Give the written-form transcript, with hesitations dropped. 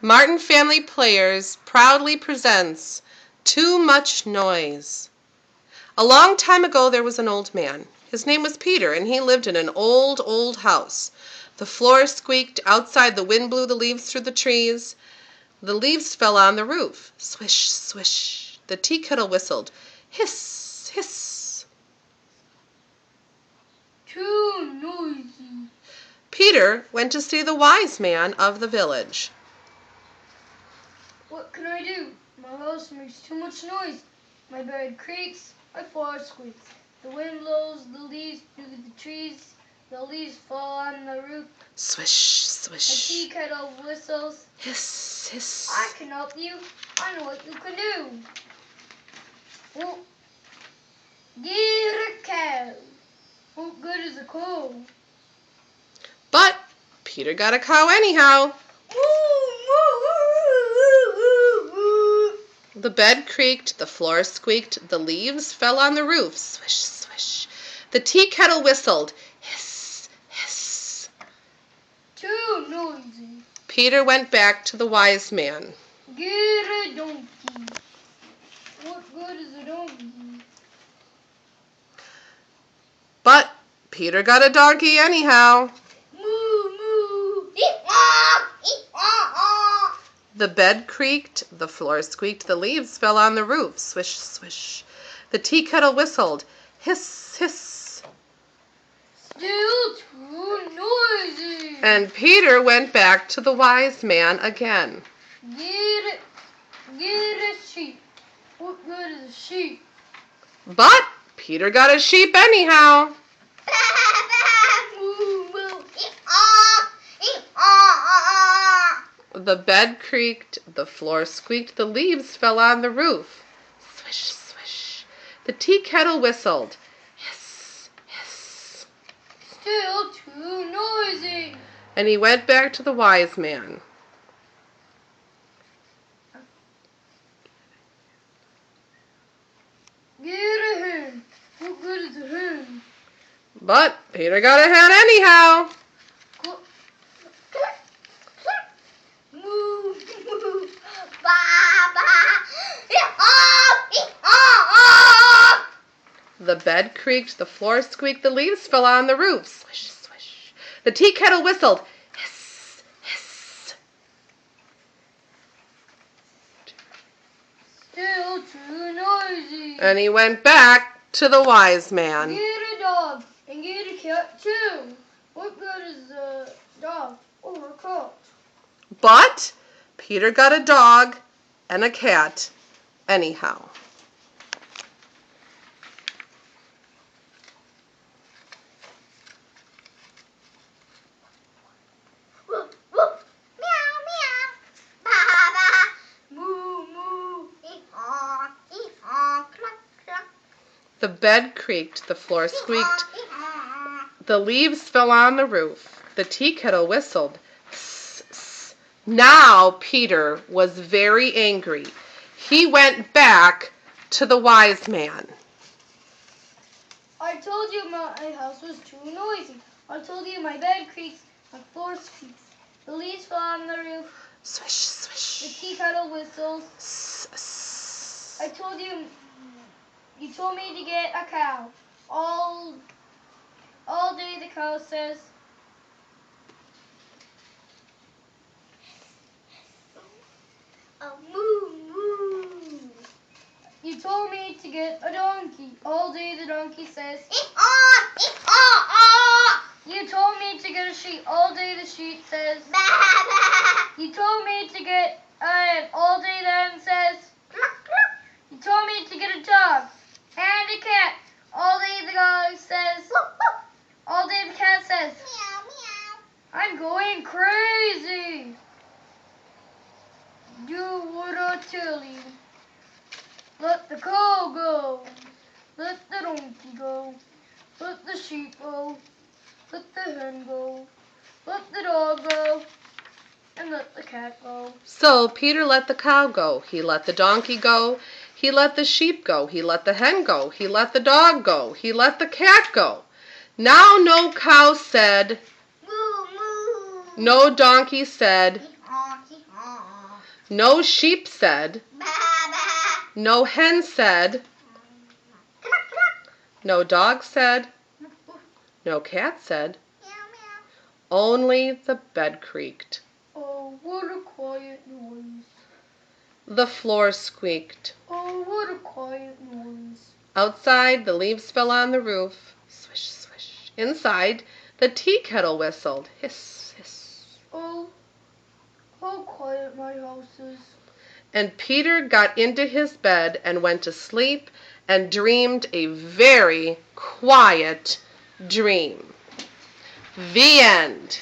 Martin Family Players proudly presents Too Much Noise. A long time ago there was an old man. His name was Peter, and he lived in an old house. The floor squeaked, outside the wind blew the leaves through the trees. The leaves fell on the roof. Swish, swish. The tea kettle whistled. Hiss, hiss. Too noisy. Peter went to see the wise man of the village. What can I do? My house makes too much noise. My bed creaks, my floor squeaks. The wind blows the leaves through the trees. The leaves fall on the roof. Swish, My swish. tea kettle whistles. Hiss, hiss. I can help you. I know what you can do. Well, get a cow. What good is a cow? But Peter got a cow anyhow. The bed creaked, the floor squeaked, the leaves fell on the roof. Swish, swish. The tea kettle whistled. Hiss, hiss. Too noisy. Peter went back to the wise man. Get a donkey. What good is a donkey? But Peter got a donkey anyhow. Moo, moo. The bed creaked, the floor squeaked, the leaves fell on the roof. Swish, swish. The tea kettle whistled. Hiss, hiss. Still too noisy. And Peter went back to the wise man again. Get a sheep. What good is a sheep? But Peter got a sheep anyhow. Moo, moo. The bed creaked, the floor squeaked, the leaves fell on the roof. Swish, swish. The tea kettle whistled. Hiss, hiss. Still too noisy. And he went back to the wise man. Get a hen. What good is a hen? But Peter got a hen anyhow. Moo, moo. The bed creaked, the floor squeaked, the leaves fell on the roof. Swish, swish. The tea kettle whistled. Hiss, hiss. Still too noisy. And he went back to the wise man. Get a dog and get a cat too. What good is a dog or a cat? But Peter got a dog and a cat anyhow. The bed creaked, the floor squeaked, the leaves fell on the roof. The tea kettle whistled. Sss, sss. Now Peter was very angry. He went back to the wise man. I told you my house was too noisy. I told you my bed creaks, my floor squeaks. The leaves fall on the roof. Swish, swish. The tea kettle whistles. Sss, sss. I told you. You told me to get a cow. All day the cow says. Moo, moo. You told me to get a donkey. All day the donkey says. You told me to get a sheep. All day the sheep says. You told me to get a hen. All day the hen says. You told me to get a dog and a cat. All day the dog says. All day the cat says. Meow, meow. I'm going crazy. Do what I tell you. Let the cow go. Let the donkey go. Let the sheep go. Let the hen go. Let the dog go. And let the cat go. So Peter let the cow go. He let the donkey go. He let the sheep go. He let the hen go. He let the dog go. He let the cat go. Now no cow said, Moo, moo. no donkey said, No sheep said. No hen said. No dog said. No cat said. Only the bed creaked. Oh, what a quiet noise. The floor squeaked. Oh, what a quiet noise. Outside, the leaves fell on the roof. Swish, swish. Inside, the tea kettle whistled. Hiss, hiss. Oh, how quiet my house is. And Peter got into his bed and went to sleep and dreamed a very quiet dream. The end.